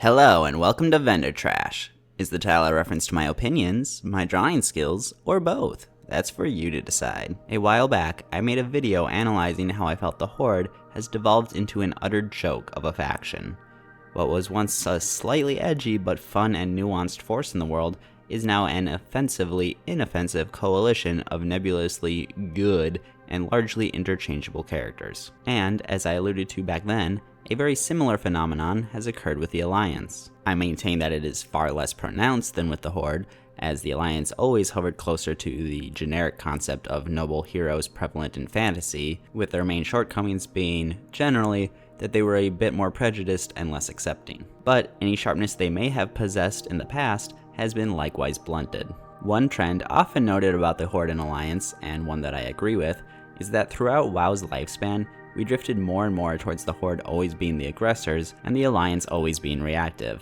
Hello and welcome to Vendor Trash. Is the title a reference to my opinions, my drawing skills, or both? That's for you to decide. A while back, I made a video analyzing how I felt the Horde has devolved into an utter joke of a faction. What was once a slightly edgy but fun and nuanced force in the world is now an offensively inoffensive coalition of nebulously good and largely interchangeable characters. And, as I alluded to back then, a very similar phenomenon has occurred with the Alliance. I maintain that it is far less pronounced than with the Horde, as the Alliance always hovered closer to the generic concept of noble heroes prevalent in fantasy, with their main shortcomings being, generally, that they were a bit more prejudiced and less accepting. But any sharpness they may have possessed in the past has been likewise blunted. One trend often noted about the Horde and Alliance, and one that I agree with, is that throughout WoW's lifespan, we drifted more and more towards the Horde always being the aggressors, and the Alliance always being reactive.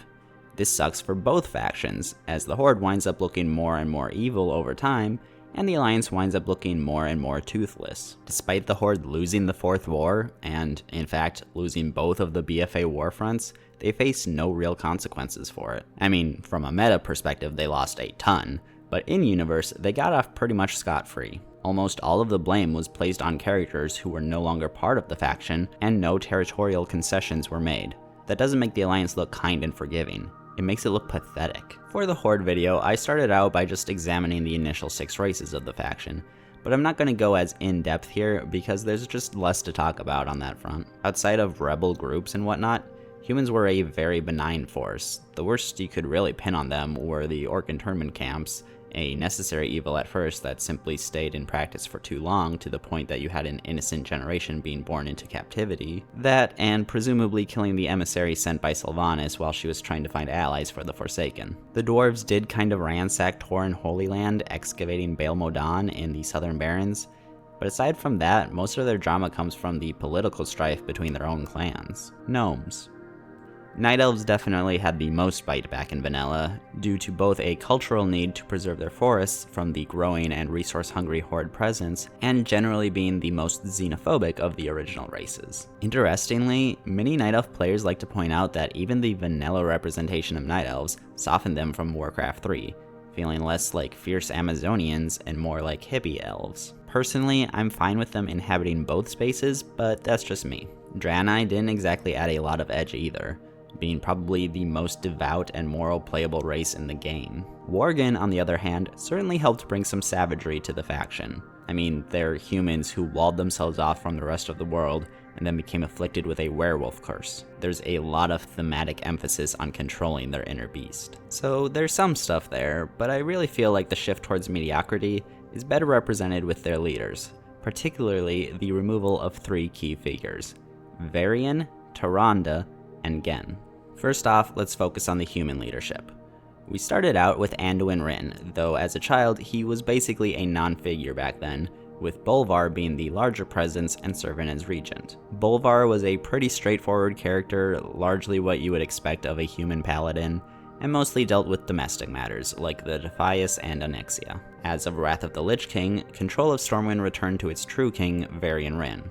This sucks for both factions, as the Horde winds up looking more and more evil over time, and the Alliance winds up looking more and more toothless. Despite the Horde losing the Fourth War, and in fact losing both of the BFA war fronts, they face no real consequences for it. I mean, from a meta perspective they lost a ton, but in-universe they got off pretty much scot-free. Almost all of the blame was placed on characters who were no longer part of the faction, and no territorial concessions were made. That doesn't make the Alliance look kind and forgiving. It makes it look pathetic. For the Horde video, I started out by just examining the initial 6 races of the faction, but I'm not going to go as in-depth here because there's just less to talk about on that front. Outside of rebel groups and whatnot, humans were a very benign force. The worst you could really pin on them were the Orc internment camps, a necessary evil at first that simply stayed in practice for too long to the point that you had an innocent generation being born into captivity. That, and presumably killing the emissary sent by Sylvanas while she was trying to find allies for the Forsaken. The dwarves did kind of ransack Tauren Holy Land, excavating Baal Modan in the Southern Barrens, but aside from that, most of their drama comes from the political strife between their own clans. Gnomes. Night Elves definitely had the most bite back in vanilla, due to both a cultural need to preserve their forests from the growing and resource-hungry Horde presence, and generally being the most xenophobic of the original races. Interestingly, many Night Elf players like to point out that even the vanilla representation of Night Elves softened them from Warcraft 3, feeling less like fierce Amazonians and more like hippie elves. Personally, I'm fine with them inhabiting both spaces, but that's just me. Draenei didn't exactly add a lot of edge either, being probably the most devout and moral playable race in the game. Worgen, on the other hand, certainly helped bring some savagery to the faction. I mean, they're humans who walled themselves off from the rest of the world and then became afflicted with a werewolf curse. There's a lot of thematic emphasis on controlling their inner beast. So there's some stuff there, but I really feel like the shift towards mediocrity is better represented with their leaders, particularly the removal of 3 key figures: Varian, Tyrande, and Genn. First off, let's focus on the human leadership. We started out with Anduin Wrynn, though as a child he was basically a non-figure back then, with Bolvar being the larger presence and serving as regent. Bolvar was a pretty straightforward character, largely what you would expect of a human paladin, and mostly dealt with domestic matters like the Defias and Onyxia. As of Wrath of the Lich King, control of Stormwind returned to its true king, Varian Wrynn.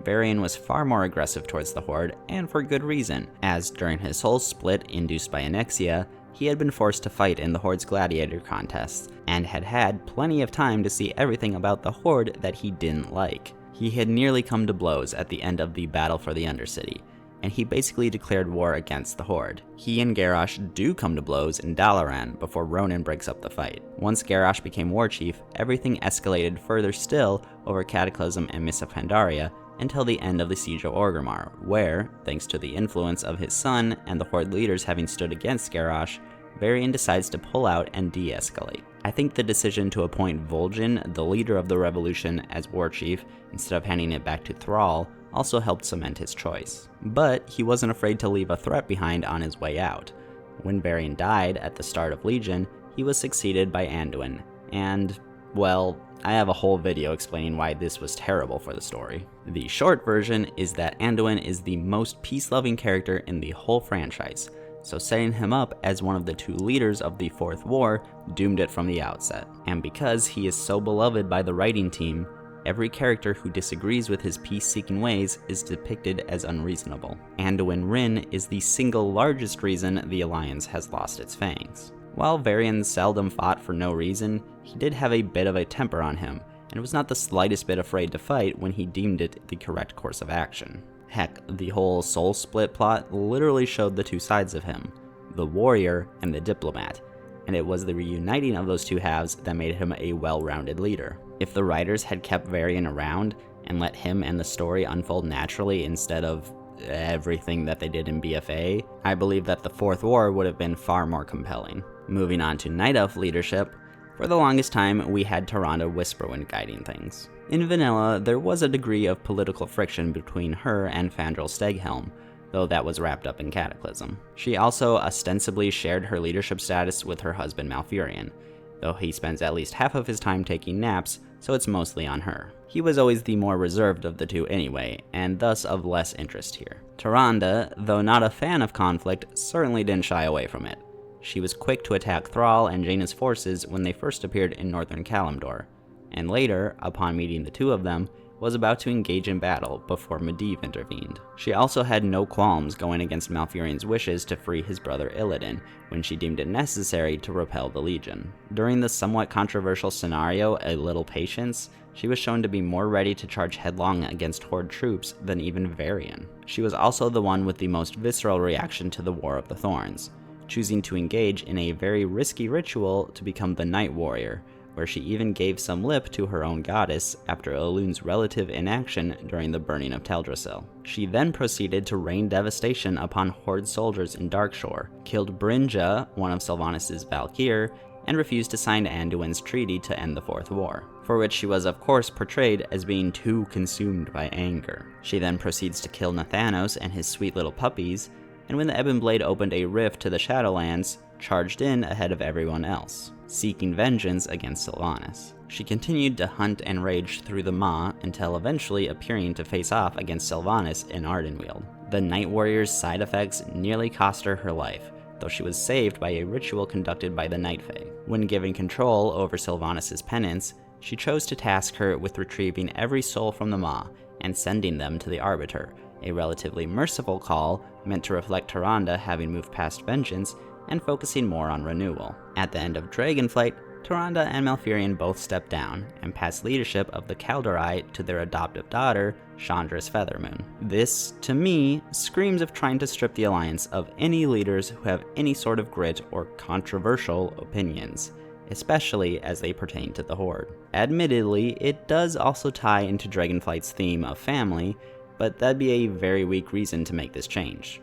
Varian was far more aggressive towards the Horde, and for good reason, as during his soul split induced by Onyxia, he had been forced to fight in the Horde's gladiator contests, and had had plenty of time to see everything about the Horde that he didn't like. He had nearly come to blows at the end of the Battle for the Undercity, and he basically declared war against the Horde. He and Garrosh do come to blows in Dalaran before Ronan breaks up the fight. Once Garrosh became war chief, everything escalated further still over Cataclysm and Miss of Pandaria, until the end of the Siege of Orgrimmar, where, thanks to the influence of his son and the Horde leaders having stood against Garrosh, Varian decides to pull out and de-escalate. I think the decision to appoint Vol'jin, the leader of the revolution, as war chief, instead of handing it back to Thrall, also helped cement his choice. But he wasn't afraid to leave a threat behind on his way out. When Varian died at the start of Legion, he was succeeded by Anduin, and, well, I have a whole video explaining why this was terrible for the story. The short version is that Anduin is the most peace-loving character in the whole franchise, so setting him up as one of the 2 leaders of the Fourth War doomed it from the outset. And because he is so beloved by the writing team, every character who disagrees with his peace-seeking ways is depicted as unreasonable. Anduin Wrynn is the single largest reason the Alliance has lost its fangs. While Varian seldom fought for no reason, he did have a bit of a temper on him, and was not the slightest bit afraid to fight when he deemed it the correct course of action. Heck, the whole soul split plot literally showed the two sides of him, the warrior and the diplomat, and it was the reuniting of those two halves that made him a well-rounded leader. If the writers had kept Varian around and let him and the story unfold naturally instead of everything that they did in BFA, I believe that the Fourth War would have been far more compelling. Moving on to Night Elf leadership, for the longest time we had Tyrande Whisperwind guiding things. In vanilla, there was a degree of political friction between her and Fandral Steghelm, though that was wrapped up in Cataclysm. She also ostensibly shared her leadership status with her husband Malfurion, though he spends at least half of his time taking naps, so it's mostly on her. He was always the more reserved of the two anyway, and thus of less interest here. Tyrande, though not a fan of conflict, certainly didn't shy away from it. She was quick to attack Thrall and Jaina's forces when they first appeared in northern Kalimdor, and later, upon meeting the two of them, was about to engage in battle before Medivh intervened. She also had no qualms going against Malfurion's wishes to free his brother Illidan when she deemed it necessary to repel the Legion. During the somewhat controversial scenario, A Little Patience, she was shown to be more ready to charge headlong against Horde troops than even Varian. She was also the one with the most visceral reaction to the War of the Thorns, choosing to engage in a very risky ritual to become the Night Warrior, where she even gave some lip to her own goddess after Elun's relative inaction during the burning of Teldrassil. She then proceeded to rain devastation upon Horde soldiers in Darkshore, killed Brynja, one of Sylvanas' Valkyr, and refused to sign Anduin's treaty to end the Fourth War, for which she was of course portrayed as being too consumed by anger. She then proceeds to kill Nathanos and his sweet little puppies, and when the Ebon Blade opened a rift to the Shadowlands, charged in ahead of everyone else, seeking vengeance against Sylvanas. She continued to hunt and rage through the Maw until eventually appearing to face off against Sylvanas in Ardenweald. The Night Warrior's side effects nearly cost her her life, though she was saved by a ritual conducted by the Night Fae. When given control over Sylvanas' penance, she chose to task her with retrieving every soul from the Maw and sending them to the Arbiter, a relatively merciful call meant to reflect Tyrande having moved past vengeance and focusing more on renewal. At the end of Dragonflight, Tyrande and Malfurion both stepped down and passed leadership of the Kaldorei to their adoptive daughter, Chandra's Feathermoon. This, to me, screams of trying to strip the Alliance of any leaders who have any sort of grit or controversial opinions, especially as they pertain to the Horde. Admittedly, it does also tie into Dragonflight's theme of family, but that'd be a very weak reason to make this change.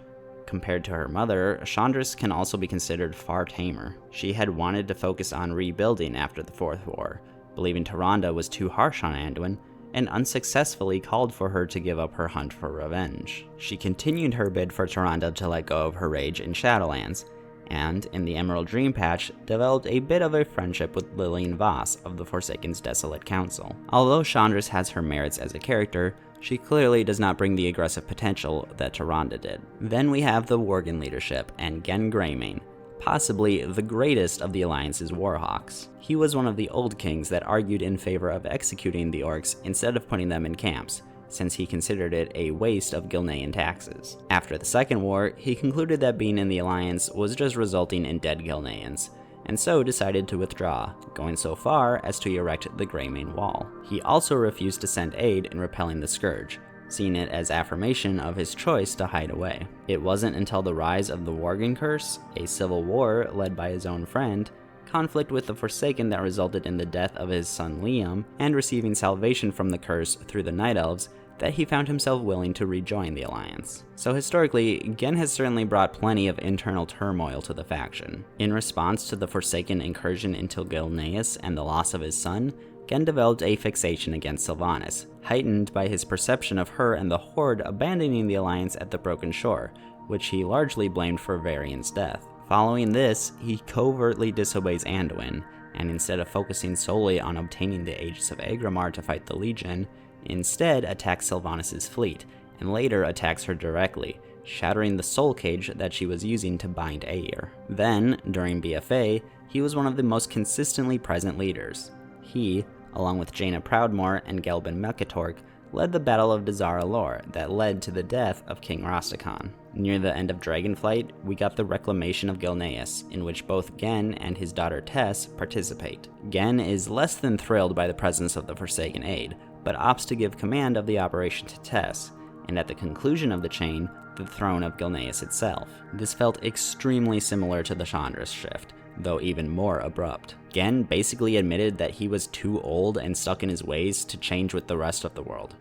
Compared to her mother, Chandris can also be considered far tamer. She had wanted to focus on rebuilding after the Fourth War, believing Tyrande was too harsh on Anduin, and unsuccessfully called for her to give up her hunt for revenge. She continued her bid for Tyrande to let go of her rage in Shadowlands, and, in the Emerald Dream Patch, developed a bit of a friendship with Lillian Voss of the Forsaken's Desolate Council. Although Chandris has her merits as a character, she clearly does not bring the aggressive potential that Tyrande did. Then we have the Worgen leadership and Genn Greymane, possibly the greatest of the Alliance's Warhawks. He was one of the old kings that argued in favor of executing the orcs instead of putting them in camps, since he considered it a waste of Gilnean taxes. After the Second War, he concluded that being in the Alliance was just resulting in dead Gilneans, and so decided to withdraw, going so far as to erect the Greymane Wall. He also refused to send aid in repelling the Scourge, seeing it as affirmation of his choice to hide away. It wasn't until the rise of the Worgen Curse, a civil war led by his own friend, conflict with the Forsaken that resulted in the death of his son Liam, and receiving salvation from the curse through the Night Elves, that he found himself willing to rejoin the Alliance. So historically, Genn has certainly brought plenty of internal turmoil to the faction. In response to the Forsaken incursion into Gilneas and the loss of his son, Genn developed a fixation against Sylvanas, heightened by his perception of her and the Horde abandoning the Alliance at the Broken Shore, which he largely blamed for Varian's death. Following this, he covertly disobeys Anduin, and instead of focusing solely on obtaining the Aegis of Agramar to fight the Legion, instead attacks Sylvanas' fleet, and later attacks her directly, shattering the soul cage that she was using to bind Aegir. Then, during BFA, he was one of the most consistently present leaders. He, along with Jaina Proudmoore and Gelban Melchitork, led the Battle of Dazara Lore that led to the death of King Rastakhan. Near the end of Dragonflight, we got the Reclamation of Gilneas, in which both Gen and his daughter Tess participate. Gen is less than thrilled by the presence of the Forsaken aid, but opts to give command of the operation to Tess, and at the conclusion of the chain, the throne of Gilneas itself. This felt extremely similar to the Chandra's shift, though even more abrupt. Gen basically admitted that he was too old and stuck in his ways to change with the rest of the world.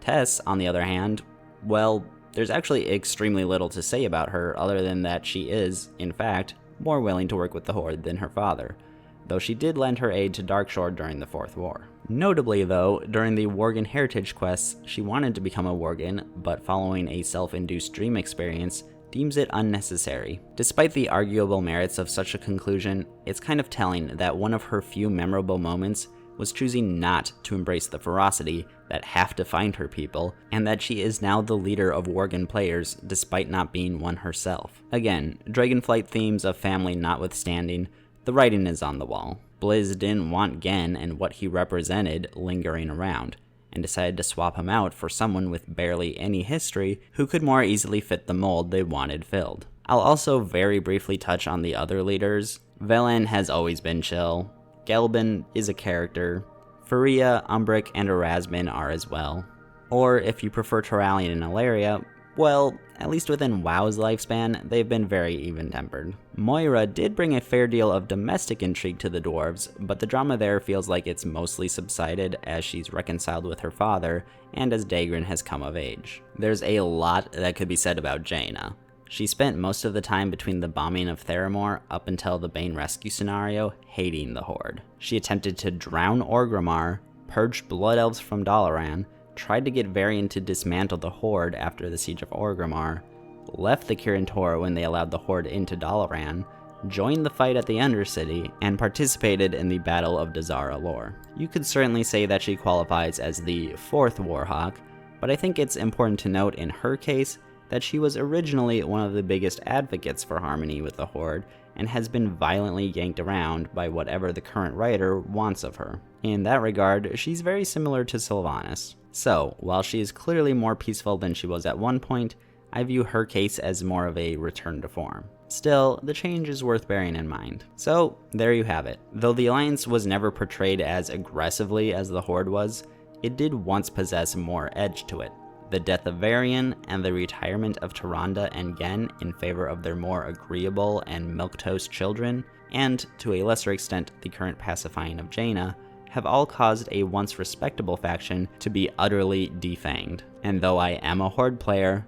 Tess, on the other hand, well, there's actually extremely little to say about her other than that she is, in fact, more willing to work with the Horde than her father, though she did lend her aid to Darkshore during the Fourth War. Notably though, during the Worgen Heritage quests, she wanted to become a Worgen, but following a self-induced dream experience, deems it unnecessary. Despite the arguable merits of such a conclusion, it's kind of telling that one of her few memorable moments was choosing not to embrace the ferocity that have to find her people, and that she is now the leader of Worgen players despite not being one herself. Again, Dragonflight themes of family notwithstanding, the writing is on the wall. Blizz didn't want Gen and what he represented lingering around, and decided to swap him out for someone with barely any history who could more easily fit the mold they wanted filled. I'll also very briefly touch on the other leaders. Velen has always been chill. Gelban is a character. Faria, Umbric, and Erasmin are as well. Or if you prefer Turalian and Ilaria, well, at least within WoW's lifespan, they've been very even-tempered. Moira did bring a fair deal of domestic intrigue to the dwarves, but the drama there feels like it's mostly subsided as she's reconciled with her father, and as Daegrin has come of age. There's a lot that could be said about Jaina. She spent most of the time between the bombing of Theramore up until the Bane rescue scenario hating the Horde. She attempted to drown Orgrimmar, purged Blood Elves from Dalaran, tried to get Varian to dismantle the Horde after the Siege of Orgrimmar, left the Kirin Tor when they allowed the Horde into Dalaran, joined the fight at the Undercity, and participated in the Battle of Dazara Lore. You could certainly say that she qualifies as the fourth Warhawk, but I think it's important to note in her case that she was originally one of the biggest advocates for harmony with the Horde, and has been violently yanked around by whatever the current writer wants of her. In that regard, she's very similar to Sylvanas. So, while she is clearly more peaceful than she was at one point, I view her case as more of a return to form. Still, the change is worth bearing in mind. So, there you have it. Though the Alliance was never portrayed as aggressively as the Horde was, it did once possess more edge to it. The death of Varian and the retirement of Tyrande and Gen in favor of their more agreeable and milquetoast children, and to a lesser extent the current pacifying of Jaina, have all caused a once respectable faction to be utterly defanged. And though I am a Horde player,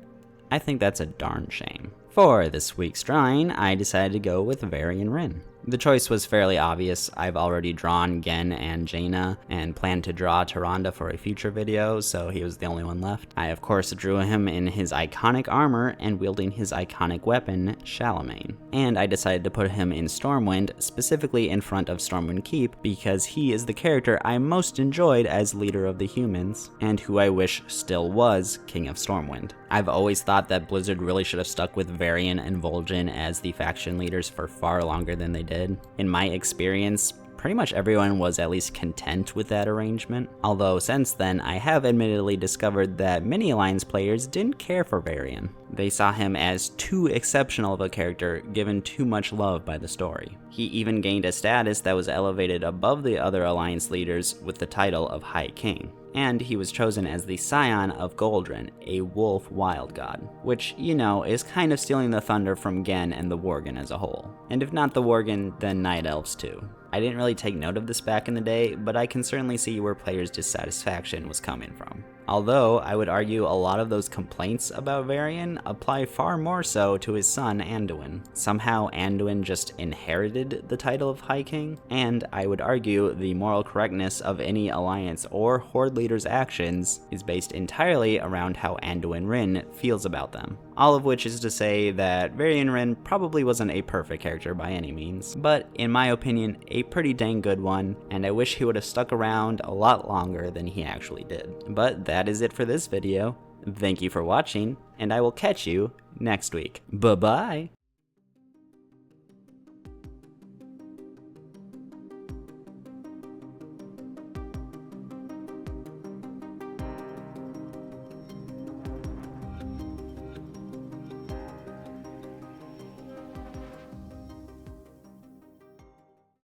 I think that's a darn shame. For this week's drawing, I decided to go with Varian Wrynn. The choice was fairly obvious. I've already drawn Gen and Jaina, and planned to draw Tyrande for a future video, so he was the only one left. I of course drew him in his iconic armor and wielding his iconic weapon, Shalamain. And I decided to put him in Stormwind, specifically in front of Stormwind Keep, because he is the character I most enjoyed as leader of the humans, and who I wish still was King of Stormwind. I've always thought that Blizzard really should have stuck with Varian and Vol'jin as the faction leaders for far longer than they did. In my experience, pretty much everyone was at least content with that arrangement, although since then I have admittedly discovered that many Alliance players didn't care for Varian. They saw him as too exceptional of a character given too much love by the story. He even gained a status that was elevated above the other Alliance leaders with the title of High King. And he was chosen as the scion of Goldrin, a wolf wild god, which, you know, is kind of stealing the thunder from Gen and the Worgen as a whole. And if not the Worgen, then Night Elves too. I didn't really take note of this back in the day, but I can certainly see where players' dissatisfaction was coming from. Although, I would argue a lot of those complaints about Varian apply far more so to his son Anduin. Somehow Anduin just inherited the title of High King, and I would argue the moral correctness of any Alliance or Horde leader's actions is based entirely around how Anduin Wrynn feels about them. All of which is to say that Varian Wrynn probably wasn't a perfect character by any means, but in my opinion, a pretty dang good one, and I wish he would have stuck around a lot longer than he actually did. But that is it for this video. Thank you for watching, and I will catch you next week. Bye-bye!